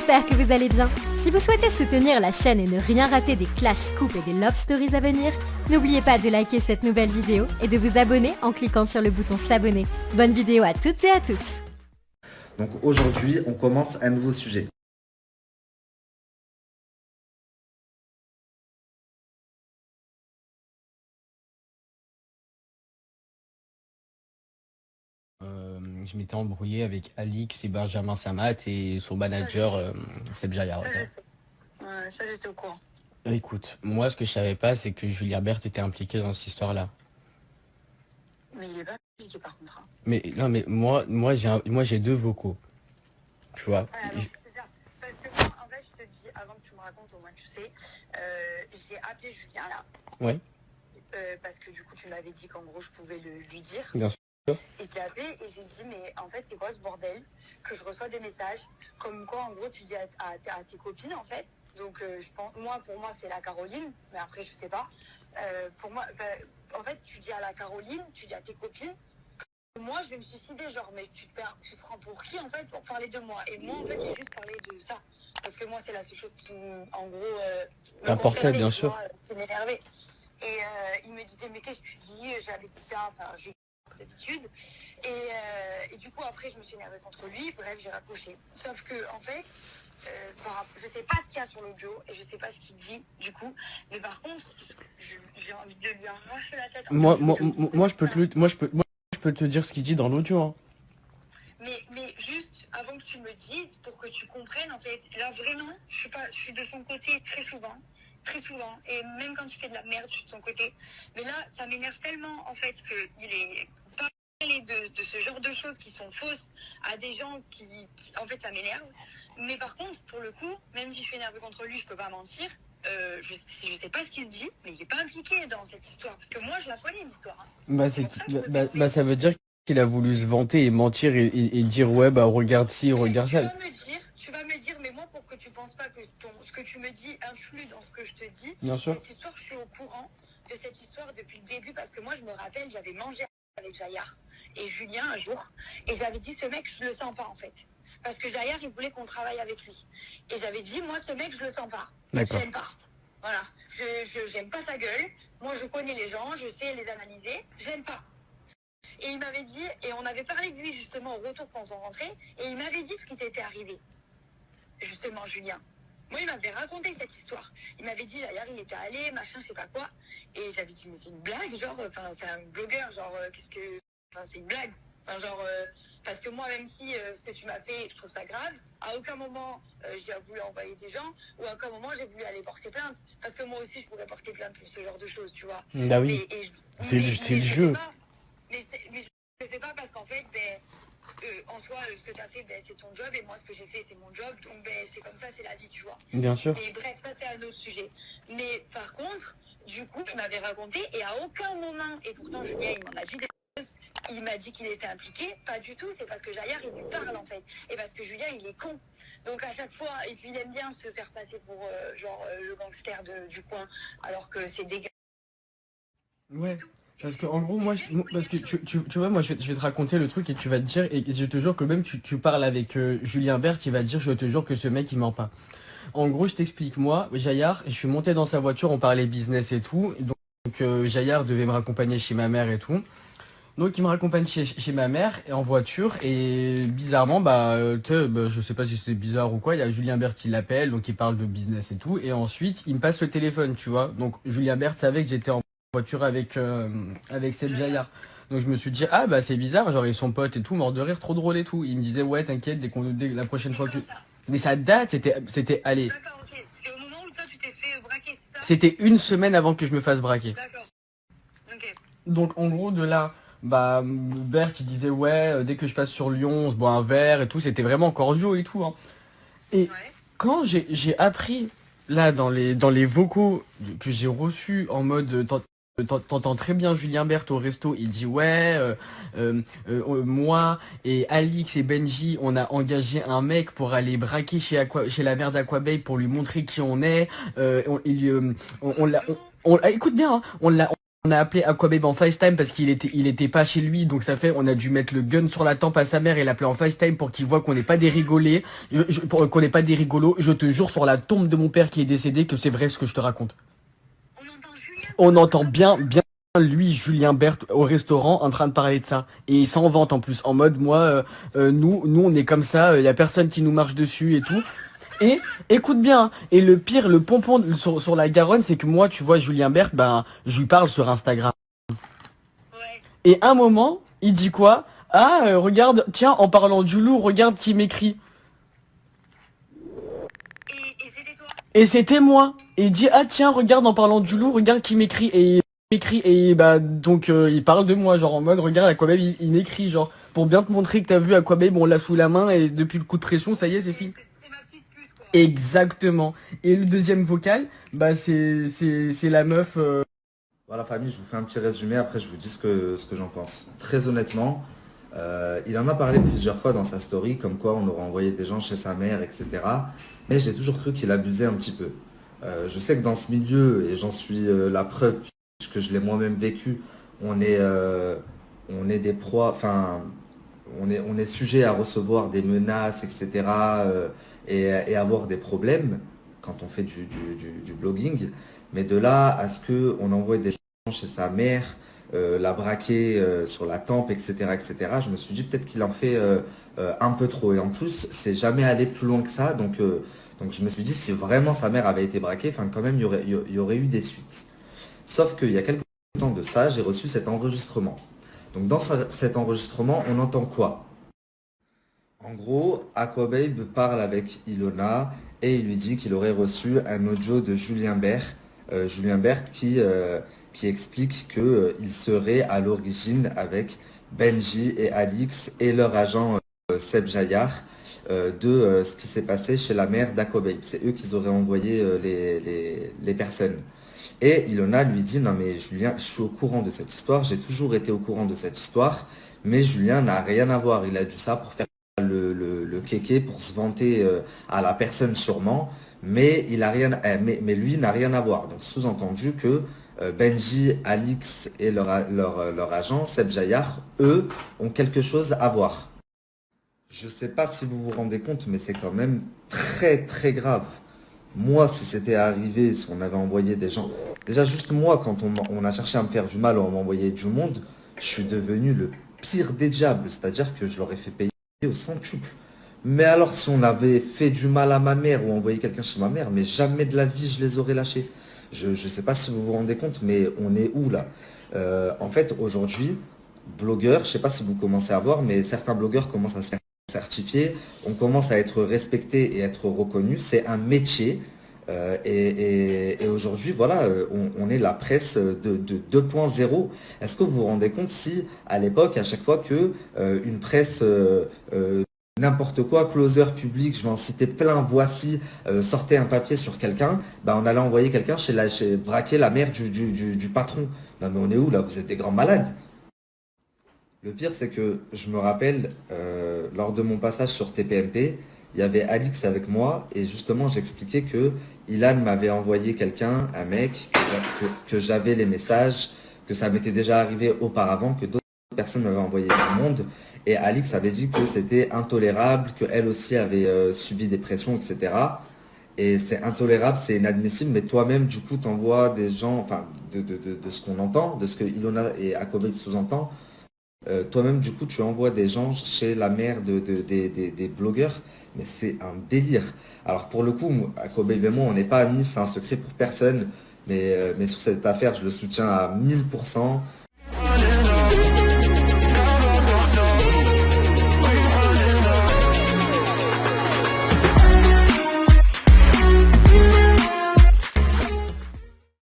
j'espère que vous allez bien. Si vous souhaitez soutenir la chaîne et ne rien rater des Clash Scoop et des Love Stories à venir, n'oubliez pas de liker cette nouvelle vidéo et de vous abonner en cliquant sur le bouton s'abonner. Bonne vidéo à toutes et à tous. Donc aujourd'hui, on commence un nouveau sujet. Je m'étais embrouillé avec Alix et Benjamin Samat et son manager Seb Jaya. Ouais, ça j'étais au courant. Écoute, moi ce que je savais pas, c'est que Julien Bert était impliqué dans cette histoire-là. Mais il est pas impliqué par contre. Mais non, mais moi j'ai deux vocaux. Tu vois. Ouais, alors, c'est ça. Parce que moi, en fait, je te dis, avant que tu me racontes, au moins tu sais, j'ai appelé Julien là. Ouais. Parce que du coup, tu m'avais dit qu'en gros, je pouvais lui dire. Bien sûr. Et je l'ai appelé et j'ai dit, mais en fait, c'est quoi ce bordel que je reçois des messages comme quoi, en gros, tu dis à tes copines, en fait. Donc, je pense, pour moi, c'est la Caroline, mais après, je sais pas. Pour moi, en fait, tu dis à la Caroline, tu dis à tes copines. Moi, je vais me suicider, genre, mais tu te prends pour qui, en fait, pour parler de moi? Et moi, en fait, j'ai juste parlé de ça. Parce que moi, c'est la seule chose qui, en gros, Important, bien sûr. Qui m'énervait. Et il me disait, mais qu'est-ce que tu dis? J'avais dit ça, enfin, j'ai d'habitude. Et du coup, après, je me suis énervée contre lui. Bref, j'ai raccroché. Sauf que, en fait, je sais pas ce qu'il y a sur l'audio et je sais pas ce qu'il dit, du coup. Mais par contre, j'ai envie de lui arracher la tête. Moi, je peux te dire ce qu'il dit dans l'audio. Hein. Mais juste, avant que tu me dises, pour que tu comprennes, en fait, là, vraiment, je suis de son côté très souvent. Très souvent. Et même quand tu fais de la merde, je suis de son côté. Mais là, ça m'énerve tellement, en fait, qu'il est pas parlé de ce genre de choses qui sont fausses à des gens qui en fait, ça m'énerve. Mais par contre, pour le coup, même si je suis énervée contre lui, je peux pas mentir. Je sais pas ce qu'il se dit, mais il est pas impliqué dans cette histoire. Parce que moi, je la connais, l'histoire. Hein. Ça veut dire qu'il a voulu se vanter et mentir et dire ouais bah regarde ci, regarde ça. Tu vas me dire, mais moi pour que tu penses pas que ce que tu me dis influe dans ce que je te dis, Bien sûr. cette histoire, je suis au courant de cette histoire depuis le début parce que moi je me rappelle, j'avais mangé avec Jaillard et Julien un jour et j'avais dit ce mec je le sens pas en fait. Parce que Jaillard il voulait qu'on travaille avec lui. Et j'avais dit moi ce mec je le sens pas. D'accord. J'aime pas. Voilà. J'aime pas sa gueule. Moi je connais les gens, je sais les analyser. J'aime pas. Et il m'avait dit, et on avait parlé de lui justement au retour quand on rentrait, et il m'avait dit ce qui t'était arrivé. Justement, Julien. Moi, il m'avait raconté cette histoire. Il m'avait dit, d'ailleurs, il était allé, machin, je sais pas quoi. Et j'avais dit, mais c'est une blague, genre, enfin, c'est un blogueur, genre, c'est une blague. Enfin, genre, parce que moi, même si ce que tu m'as fait, je trouve ça grave, à aucun moment j'ai voulu envoyer des gens, ou à aucun moment j'ai voulu aller porter plainte. Parce que moi aussi, je pourrais porter plainte pour ce genre de choses, tu vois. Bah oui, c'est le jeu. Mais je sais pas parce qu'en fait, en soi, ce que tu as fait, c'est ton job et moi, ce que j'ai fait, c'est mon job. Donc, c'est comme ça, c'est la vie, tu vois. Bien sûr. Et bref, ça, c'est un autre sujet. Mais par contre, du coup, il m'avait raconté et à aucun moment, et pourtant, Julien, il m'en a dit des choses, il m'a dit qu'il était impliqué. Pas du tout, c'est parce que Jaillard, il lui parle, en fait. Et parce que Julien, il est con. Donc, à chaque fois, et puis il aime bien se faire passer pour, le gangster du coin, alors que c'est dégueulasse. Ouais. Parce que en gros parce que tu vois moi je vais te raconter le truc et tu vas te dire et je te jure que même tu parles avec Julien Bert qui va te dire je te jure que ce mec il ment pas. En gros je t'explique moi Jaillard je suis monté dans sa voiture on parlait business et tout donc Jaillard devait me raccompagner chez ma mère et tout. Donc il me raccompagne chez ma mère et en voiture et bizarrement je sais pas si c'était bizarre ou quoi, il y a Julien Bert qui l'appelle donc il parle de business et tout et ensuite il me passe le téléphone tu vois. Donc Julien Bert savait que j'étais en voiture avec Seb Jaya. Donc je me suis dit ah bah c'est bizarre, genre ils sont potes et tout, mort de rire, trop drôle et tout. Il me disait ouais t'inquiète dès la prochaine fois que. Mais ça date, c'était allez. D'accord, ok. C'était au moment où toi tu t'es fait braquer, c'est ça? C'était une semaine avant que je me fasse braquer. D'accord. Ok. Donc en gros de là, bah Bert il disait ouais dès que je passe sur Lyon on se boit un verre et tout, c'était vraiment cordiaux et tout. Hein. Et Ouais. quand j'ai appris là dans les vocaux que j'ai reçus en mode t'entends très bien Julien Bert au resto, il dit ouais, moi et Alix et Benji, on a engagé un mec pour aller braquer chez la mère d'Aquababe pour lui montrer qui on est. Écoute bien, hein, On a appelé Aquababe en FaceTime parce qu'il était pas chez lui, donc ça fait, on a dû mettre le gun sur la tempe à sa mère et l'appeler en FaceTime pour qu'il voit qu'on n'est pas des rigolés, qu'on n'est pas des rigolos. Je te jure sur la tombe de mon père qui est décédé que c'est vrai ce que je te raconte. On entend Julien. On entend bien lui, Julien Berthe, au restaurant en train de parler de ça. Et il s'en vante en plus, en mode, moi, nous on est comme ça, y a personne qui nous marche dessus et tout. Et écoute bien, hein, et le pire, le pompon sur la Garonne, c'est que moi, tu vois, Julien Berthe, ben, je lui parle sur Instagram. Ouais. Et un moment, il dit quoi? Ah, regarde, tiens, en parlant du loup, regarde qui m'écrit. Et c'était toi. Et c'était moi. Et il dit, ah tiens, regarde, en parlant du loup, regarde qui m'écrit. Et il m'écrit, et bah, donc, il parle de moi, genre, en mode, regarde, Aquababe, il m'écrit, genre, pour bien te montrer que t'as vu Aquababe, on l'a sous la main, et depuis le coup de pression, ça y est, c'est fini. C'est ma petite puce, quoi. Exactement. Et le deuxième vocal, bah, c'est la meuf, Voilà famille, je vous fais un petit résumé, après je vous dis ce que j'en pense. Très honnêtement, il en a parlé plusieurs fois dans sa story, comme quoi on aurait envoyé des gens chez sa mère, etc. Mais j'ai toujours cru qu'il abusait un petit peu. Je sais que dans ce milieu, et j'en suis la preuve, puisque je l'ai moi-même vécu, on est des proies, enfin, on est sujet à recevoir des menaces, etc. Et avoir des problèmes quand on fait du blogging. Mais de là à ce qu'on envoie des gens chez sa mère, la braquer sur la tempe, etc., etc., je me suis dit peut-être qu'il en fait un peu trop. Et en plus, c'est jamais allé plus loin que ça. Donc je me suis dit, si vraiment sa mère avait été braquée, enfin quand même, il y aurait eu des suites. Sauf qu'il y a quelques temps de ça, j'ai reçu cet enregistrement. Donc dans cet enregistrement, on entend quoi? En gros, Aquababe parle avec Ilona et il lui dit qu'il aurait reçu un audio de Julien Berthe qui explique qu'il serait à l'origine avec Benji et Alix et leur agent Seb Jayar de ce qui s'est passé chez la mère d'Aquababe. C'est eux qui auraient envoyé les personnes. Et Ilona lui dit, non mais Julien, je suis au courant de cette histoire, j'ai toujours été au courant de cette histoire, mais Julien n'a rien à voir, il a dit ça pour faire le kéké, pour se vanter à la personne sûrement, mais, mais lui n'a rien à voir. Donc sous-entendu que Benji, Alix et leur agent, Seb Jayar, eux, ont quelque chose à voir. Je ne sais pas si vous vous rendez compte, mais c'est quand même très très grave. Moi, si c'était arrivé, si on avait envoyé des gens... Déjà, juste moi, quand on a cherché à me faire du mal ou à m'envoyer du monde, je suis devenu le pire des diables. C'est-à-dire que je leur ai fait payer au centuple. Mais alors, si on avait fait du mal à ma mère ou envoyé quelqu'un chez ma mère, mais jamais de la vie, je les aurais lâchés. Je ne sais pas si vous vous rendez compte, mais on est où là? En fait, aujourd'hui, blogueurs, je ne sais pas si vous commencez à voir, mais certains blogueurs commencent à se faire certifier, on commence à être respecté et être reconnu, c'est un métier. Et aujourd'hui, voilà, on est la presse de 2.0. Est-ce que vous vous rendez compte si, à l'époque, à chaque fois que une presse, n'importe quoi, closer public, je vais en citer plein, voici, sortait un papier sur quelqu'un, bah, on allait envoyer quelqu'un chez braquer la mère du patron. Non mais on est où là? Vous êtes des grands malades. Le pire, c'est que je me rappelle, lors de mon passage sur TPMP, il y avait Alix avec moi, et justement, j'expliquais que Ilan m'avait envoyé quelqu'un, un mec, que j'avais les messages, que ça m'était déjà arrivé auparavant, que d'autres personnes m'avaient envoyé du monde, et Alix avait dit que c'était intolérable, qu'elle aussi avait subi des pressions, etc. Et c'est intolérable, c'est inadmissible, mais toi-même, du coup, t'envoies des gens, enfin, de ce qu'on entend, de ce que Ilona et Aquababe sous-entend, toi-même, du coup, tu envoies des gens chez la mère des blogueurs, mais c'est un délire. Alors, pour le coup, Aquababe et moi, on n'est pas amis, c'est un secret pour personne, mais sur cette affaire, je le soutiens à 1000%.